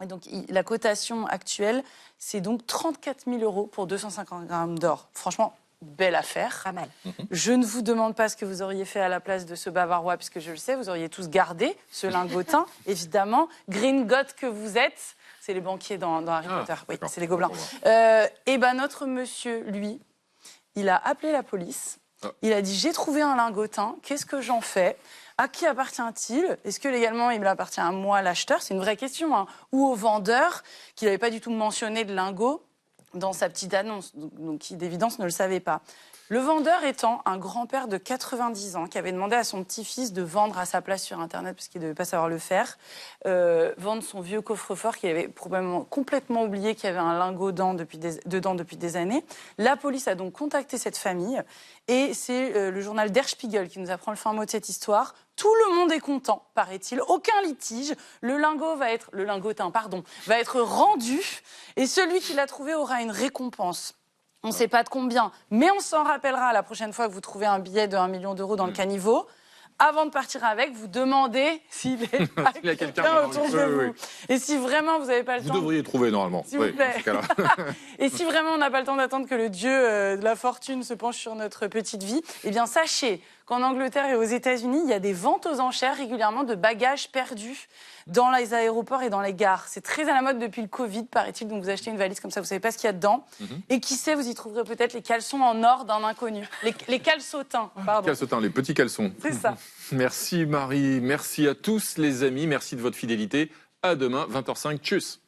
Et donc, la cotation actuelle, c'est donc 34 000 € pour 250 grammes d'or. Franchement, belle affaire. Pas mal. Je ne vous demande pas ce que vous auriez fait à la place de ce Bavarois, puisque je le sais, vous auriez tous gardé ce lingotin, évidemment. Gringotte que vous êtes, c'est les banquiers dans Harry Potter. Oui, c'est les gobelins. Et notre monsieur, lui, il a appelé la police. Il a dit, j'ai trouvé un lingotin, qu'est-ce que j'en fais ? À qui appartient-il? Est-ce que légalement il appartient à moi, l'acheteur? C'est une vraie question. Ou au vendeur, qui n'avait pas du tout mentionné de lingot dans sa petite annonce, donc qui d'évidence ne le savait pas. Le vendeur étant un grand-père de 90 ans qui avait demandé à son petit-fils de vendre à sa place sur Internet parce qu'il ne devait pas savoir le faire, vendre son vieux coffre-fort qu'il avait probablement complètement oublié qu'il y avait un lingot dedans depuis des années. La police a donc contacté cette famille et c'est le journal Der Spiegel qui nous apprend le fin mot de cette histoire. Tout le monde est content, paraît-il. Aucun litige. Le lingotin va être rendu et celui qui l'a trouvé aura une récompense. On ne sait pas de combien, mais on s'en rappellera la prochaine fois que vous trouvez un billet de 1 million d'euros dans le caniveau. Avant de partir avec, vous demandez s'il y a quelqu'un autour de vous. Et si vraiment vous n'avez pas le temps... Vous devriez trouver normalement. S'il vous plaît. Et si vraiment on n'a pas le temps d'attendre que le dieu de la fortune se penche sur notre petite vie, eh bien sachez qu'en Angleterre et aux États-Unis, il y a des ventes aux enchères régulièrement de bagages perdus dans les aéroports et dans les gares. C'est très à la mode depuis le Covid, paraît-il. Donc vous achetez une valise comme ça, vous ne savez pas ce qu'il y a dedans. Et qui sait, vous y trouverez peut-être les caleçons en or d'un inconnu. Les calçotins, pardon. Calçotins, les petits caleçons. C'est ça. Merci Marie, merci à tous les amis, merci de votre fidélité. À demain, 20h05. Tchuss.